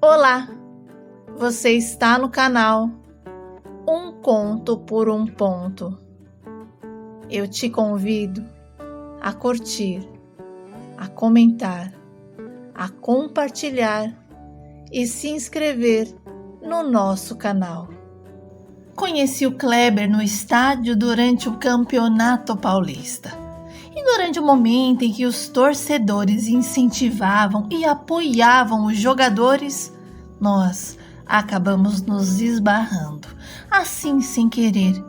Olá, você está no canal Um Conto por um Ponto. Eu te convido a curtir, a comentar, a compartilhar e se inscrever no nosso canal. Conheci o Kleber no estádio durante o Campeonato Paulista. E durante o momento em que os torcedores incentivavam e apoiavam os jogadores, nós acabamos nos esbarrando, assim sem querer.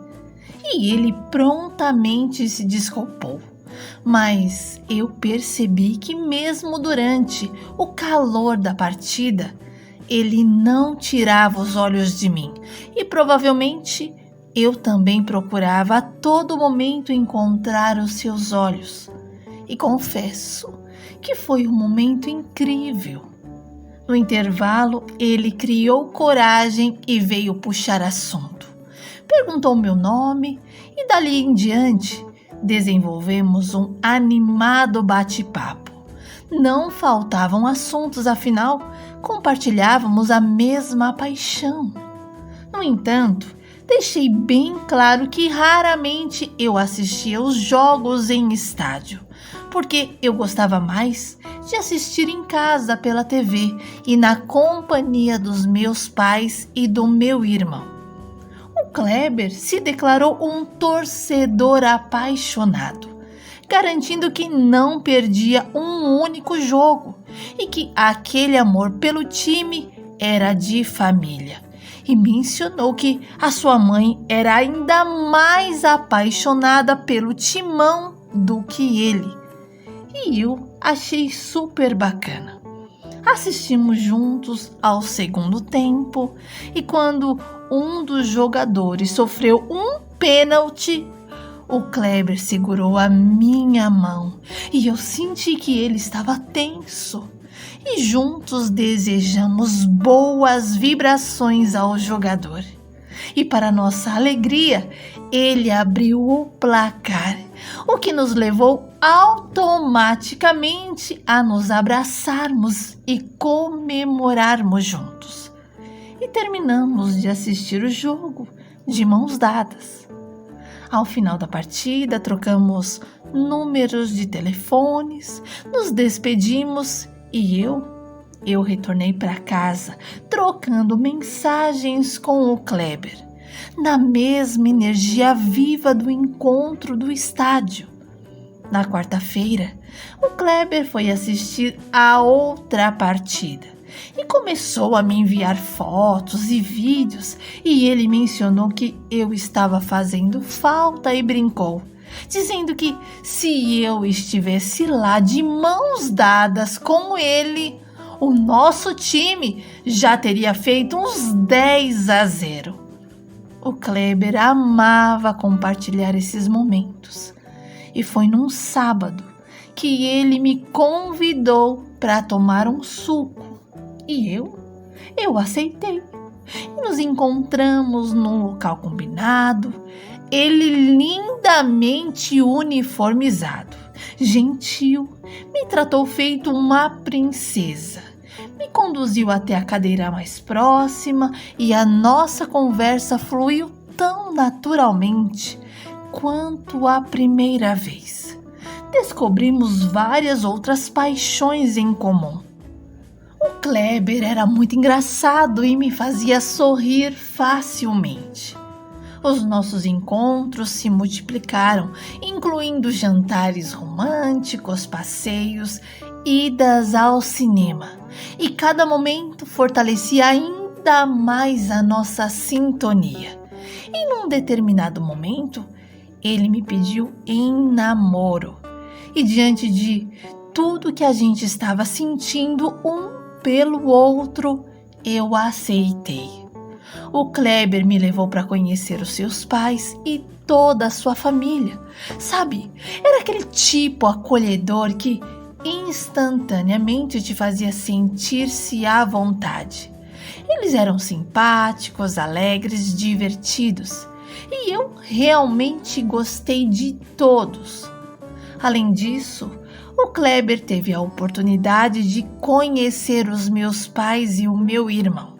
E ele prontamente se desculpou. Mas eu percebi que mesmo durante o calor da partida, ele não tirava os olhos de mim. E provavelmente eu também procurava a todo momento encontrar os seus olhos. E confesso que foi um momento incrível. No intervalo, ele criou coragem e veio puxar assunto. Perguntou meu nome e dali em diante desenvolvemos um animado bate-papo. Não faltavam assuntos, afinal, compartilhávamos a mesma paixão. No entanto, deixei bem claro que raramente eu assistia os jogos em estádio, porque eu gostava mais de assistir em casa pela TV e na companhia dos meus pais e do meu irmão. O Kleber se declarou um torcedor apaixonado, garantindo que não perdia um único jogo e que aquele amor pelo time era de família. E mencionou que a sua mãe era ainda mais apaixonada pelo Timão do que ele. E eu achei super bacana. Assistimos juntos ao segundo tempo e quando um dos jogadores sofreu um pênalti, o Kleber segurou a minha mão e eu senti que ele estava tenso. E juntos desejamos boas vibrações ao jogador. E para nossa alegria, ele abriu o placar, o que nos levou automaticamente a nos abraçarmos e comemorarmos juntos. E terminamos de assistir o jogo de mãos dadas. Ao final da partida, trocamos números de telefones, nos despedimos e eu retornei para casa, trocando mensagens com o Kleber, na mesma energia viva do encontro do estádio. Na quarta-feira, o Kleber foi assistir a outra partida e começou a me enviar fotos e vídeos e ele mencionou que eu estava fazendo falta e brincou, dizendo que se eu estivesse lá de mãos dadas com ele, o nosso time já teria feito uns 10-0. O Kleber amava compartilhar esses momentos e foi num sábado que ele me convidou para tomar um suco e eu aceitei. E nos encontramos num local combinado, ele lindamente uniformizado, gentil, me tratou feito uma princesa, me conduziu até a cadeira mais próxima e a nossa conversa fluiu tão naturalmente quanto a primeira vez. Descobrimos várias outras paixões em comum. O Kleber era muito engraçado e me fazia sorrir facilmente. Os nossos encontros se multiplicaram, incluindo jantares românticos, passeios, idas ao cinema. E cada momento fortalecia ainda mais a nossa sintonia. E num determinado momento, ele me pediu em namoro. E diante de tudo que a gente estava sentindo um pelo outro, eu aceitei. O Kleber me levou para conhecer os seus pais e toda a sua família. Sabe, era aquele tipo acolhedor que instantaneamente te fazia sentir-se à vontade. Eles eram simpáticos, alegres, divertidos. E eu realmente gostei de todos. Além disso, O Kleber teve a oportunidade de conhecer os meus pais e o meu irmão.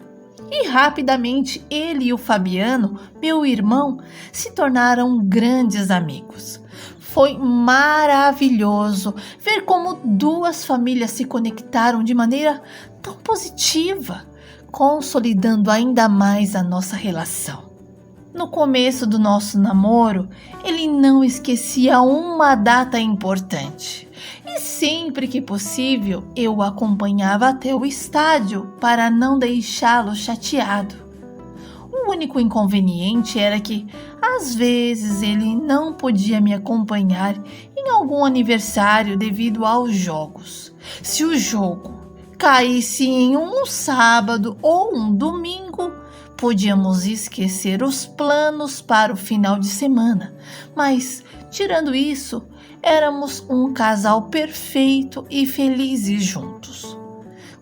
E rapidamente ele e o Fabiano, meu irmão, se tornaram grandes amigos. Foi maravilhoso ver como duas famílias se conectaram de maneira tão positiva, consolidando ainda mais a nossa relação. No começo do nosso namoro, ele não esquecia uma data importante. E sempre que possível, eu o acompanhava até o estádio para não deixá-lo chateado. O único inconveniente era que, às vezes, ele não podia me acompanhar em algum aniversário devido aos jogos. Se o jogo caísse em um sábado ou um domingo, podíamos esquecer os planos para o final de semana, mas, tirando isso, éramos um casal perfeito e felizes juntos.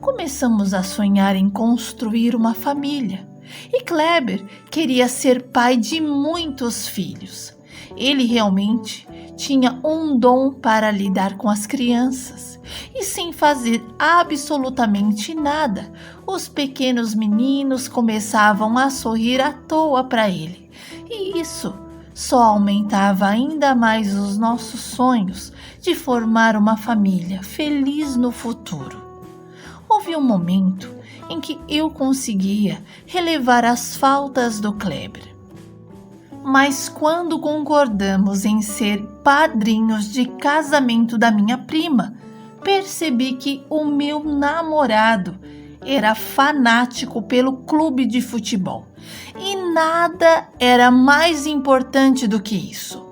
Começamos a sonhar em construir uma família e Kleber queria ser pai de muitos filhos. Ele realmente tinha um dom para lidar com as crianças e, sem fazer absolutamente nada, os pequenos meninos começavam a sorrir à toa para ele. E isso só aumentava ainda mais os nossos sonhos de formar uma família feliz no futuro. Houve um momento em que eu conseguia relevar as faltas do Kleber. Mas quando concordamos em ser padrinhos de casamento da minha prima, percebi que o meu namorado era fanático pelo clube de futebol e nada era mais importante do que isso.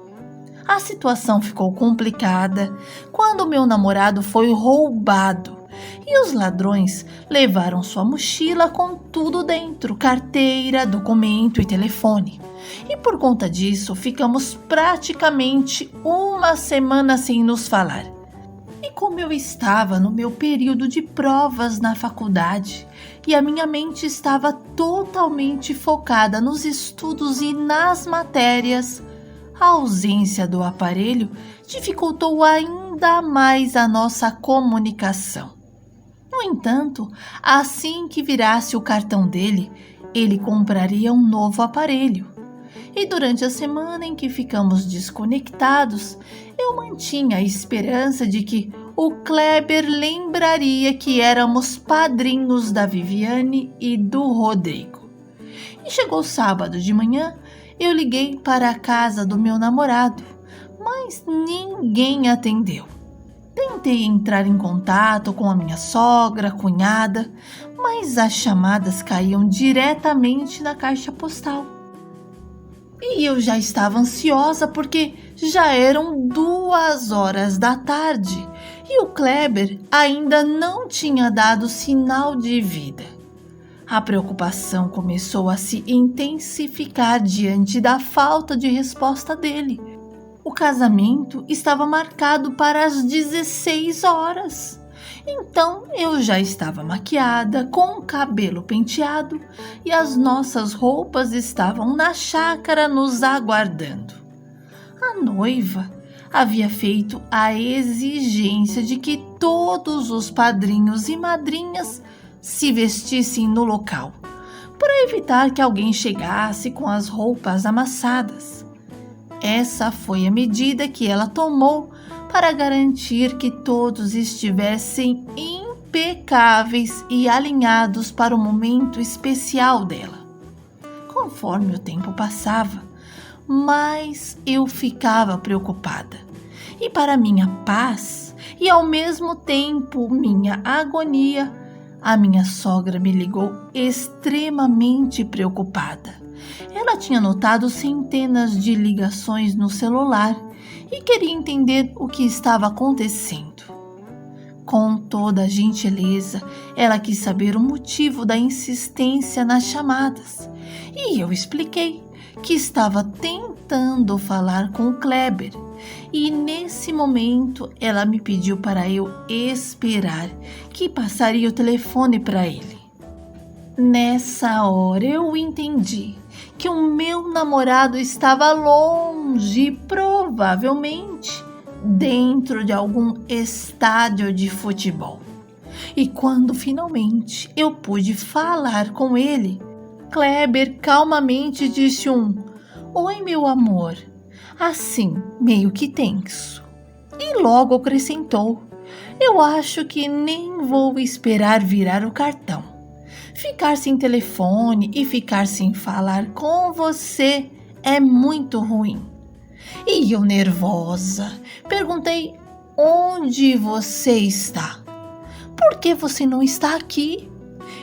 A situação ficou complicada quando meu namorado foi roubado e os ladrões levaram sua mochila com tudo dentro, carteira, documento e telefone. E por conta disso, ficamos praticamente uma semana sem nos falar. E como eu estava no meu período de provas na faculdade e a minha mente estava totalmente focada nos estudos e nas matérias, a ausência do aparelho dificultou ainda mais a nossa comunicação. No entanto, assim que virasse o cartão dele, ele compraria um novo aparelho. E durante a semana em que ficamos desconectados, eu mantinha a esperança de que o Kleber lembraria que éramos padrinhos da Viviane e do Rodrigo. E chegou sábado de manhã, eu liguei para a casa do meu namorado, mas ninguém atendeu. Tentei entrar em contato com a minha sogra, cunhada, mas as chamadas caíam diretamente na caixa postal. E eu já estava ansiosa porque já eram 2 horas da tarde e o Kleber ainda não tinha dado sinal de vida. A preocupação começou a se intensificar diante da falta de resposta dele. O casamento estava marcado para as 16 horas. Então eu já estava maquiada, com o cabelo penteado e as nossas roupas estavam na chácara nos aguardando. A noiva havia feito a exigência de que todos os padrinhos e madrinhas se vestissem no local, para evitar que alguém chegasse com as roupas amassadas. Essa foi a medida que ela tomou para garantir que todos estivessem impecáveis e alinhados para o momento especial dela. Conforme o tempo passava, mais eu ficava preocupada. E para minha paz e ao mesmo tempo minha agonia, a minha sogra me ligou extremamente preocupada. Ela tinha notado centenas de ligações no celular e queria entender o que estava acontecendo. Com toda a gentileza, ela quis saber o motivo da insistência nas chamadas e eu expliquei que estava tentando falar com o Kleber e nesse momento ela me pediu para eu esperar que passaria o telefone para ele. Nessa hora eu entendi que o meu namorado estava longe, provavelmente dentro de algum estádio de futebol. E quando finalmente eu pude falar com ele, Kleber calmamente disse "Oi, meu amor", assim, meio que tenso. E logo acrescentou: "Eu acho que nem vou esperar virar o cartão. Ficar sem telefone e ficar sem falar com você é muito ruim." E eu, nervosa, perguntei: "Onde você está? Por que você não está aqui?"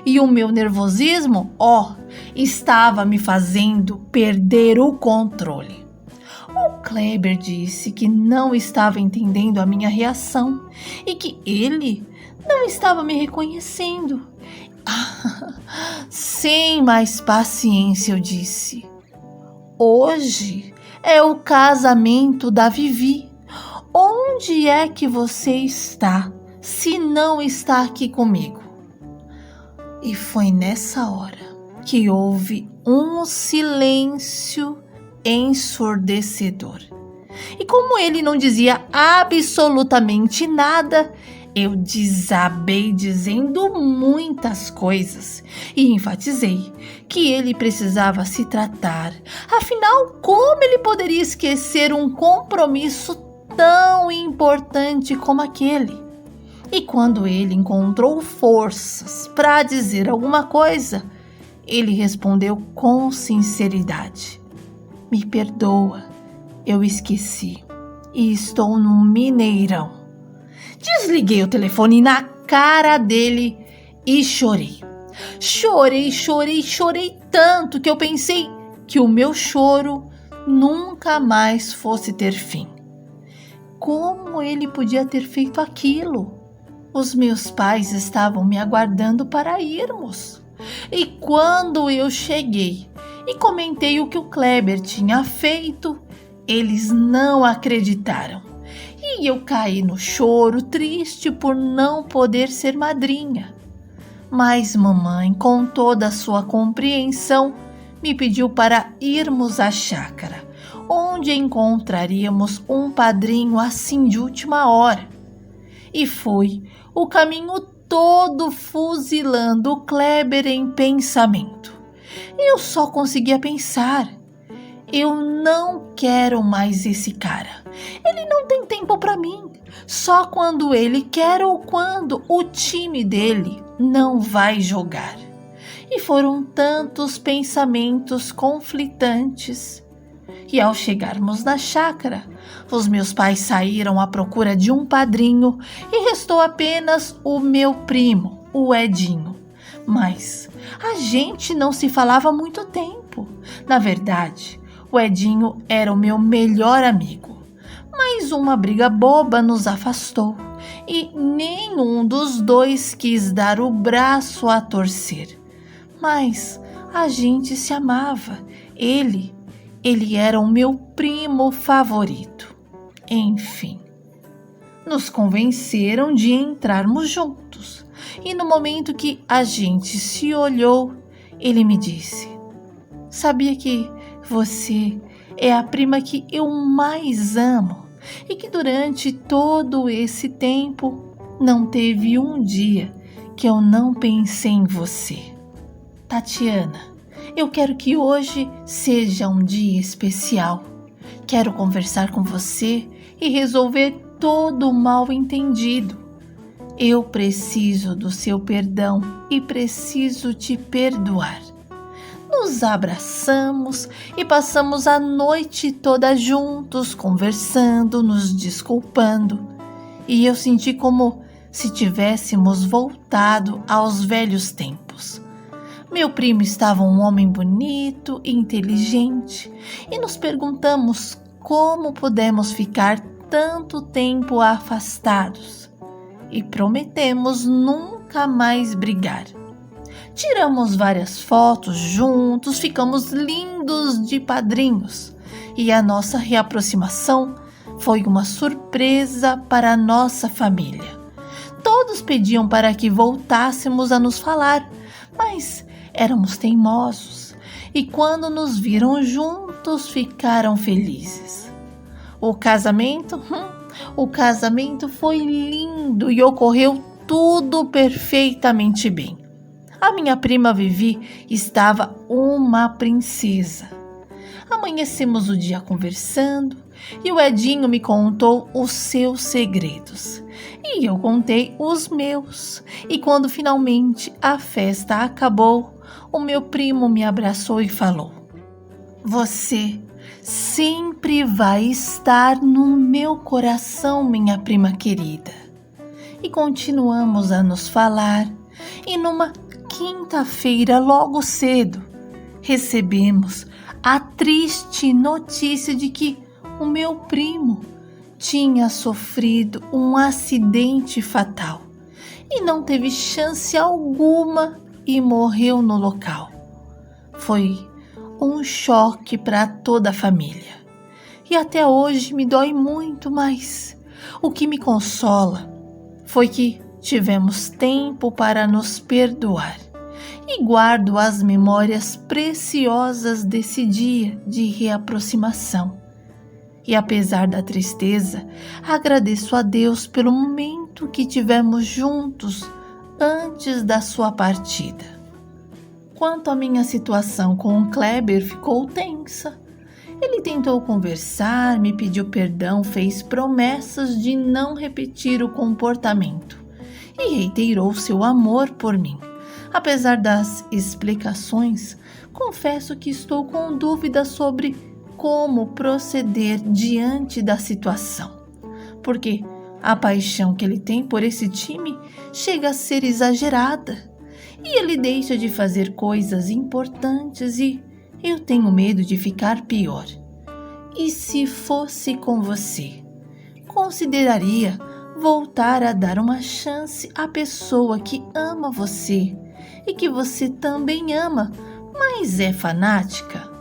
E o meu nervosismo, estava me fazendo perder o controle. O Kleber disse que não estava entendendo a minha reação e que ele não estava me reconhecendo. Sem mais paciência, eu disse: "Hoje é o casamento da Vivi. Onde é que você está, se não está aqui comigo?" E foi nessa hora que houve um silêncio ensurdecedor. E como ele não dizia absolutamente nada, eu desabei dizendo muitas coisas e enfatizei que ele precisava se tratar. Afinal, como ele poderia esquecer um compromisso tão importante como aquele? E quando ele encontrou forças para dizer alguma coisa, ele respondeu com sinceridade: "Me perdoa, eu esqueci e estou no Mineirão." Desliguei o telefone na cara dele e chorei. Chorei tanto que eu pensei que o meu choro nunca mais fosse ter fim. Como ele podia ter feito aquilo? Os meus pais estavam me aguardando para irmos. E quando eu cheguei e comentei o que o Kleber tinha feito, eles não acreditaram. E eu caí no choro, triste por não poder ser madrinha. Mas mamãe, com toda a sua compreensão, me pediu para irmos à chácara, onde encontraríamos um padrinho assim de última hora. E fui o caminho todo fuzilando o Kleber em pensamento. Eu só conseguia pensar: eu não quero mais esse cara. Ele não tem tempo para mim. Só quando ele quer ou quando o time dele não vai jogar. E foram tantos pensamentos conflitantes. E ao chegarmos na chácara, os meus pais saíram à procura de um padrinho e restou apenas o meu primo, o Edinho. Mas a gente não se falava há muito tempo. Na verdade, o Edinho era o meu melhor amigo. Mas uma briga boba nos afastou e nenhum dos dois quis dar o braço a torcer. Mas a gente se amava. Ele era o meu primo favorito. Enfim, nos convenceram de entrarmos juntos. E no momento que a gente se olhou, ele me disse: "Sabia que você é a prima que eu mais amo e que durante todo esse tempo não teve um dia que eu não pensei em você. Tatiana, eu quero que hoje seja um dia especial. Quero conversar com você e resolver todo o mal-entendido. Eu preciso do seu perdão e preciso te perdoar." Nos abraçamos e passamos a noite toda juntos, conversando, nos desculpando. E eu senti como se tivéssemos voltado aos velhos tempos. Meu primo estava um homem bonito e inteligente e nos perguntamos como pudemos ficar tanto tempo afastados e prometemos nunca mais brigar. Tiramos várias fotos juntos, ficamos lindos de padrinhos e a nossa reaproximação foi uma surpresa para a nossa família. Todos pediam para que voltássemos a nos falar, mas éramos teimosos e quando nos viram juntos ficaram felizes. O casamento O casamento foi lindo e ocorreu tudo perfeitamente bem. A minha prima Vivi estava uma princesa. Amanhecemos o dia conversando e o Edinho me contou os seus segredos. E eu contei os meus. E quando finalmente a festa acabou, o meu primo me abraçou e falou: "Você sempre vai estar no meu coração, minha prima querida." E continuamos a nos falar. E numa quinta-feira, logo cedo, recebemos a triste notícia de que o meu primo tinha sofrido um acidente fatal e não teve chance alguma e morreu no local. Foi um choque para toda a família. E até hoje me dói muito, mas o que me consola foi que tivemos tempo para nos perdoar. E guardo as memórias preciosas desse dia de reaproximação. E apesar da tristeza, agradeço a Deus pelo momento que tivemos juntos antes da sua partida. Quanto à minha situação com o Kleber, ficou tensa. Ele tentou conversar, me pediu perdão, fez promessas de não repetir o comportamento e reiterou seu amor por mim. Apesar das explicações, confesso que estou com dúvidas sobre como proceder diante da situação, porque a paixão que ele tem por esse time chega a ser exagerada e ele deixa de fazer coisas importantes e eu tenho medo de ficar pior. E se fosse com você, consideraria voltar a dar uma chance à pessoa que ama você e que você também ama, mas é fanática?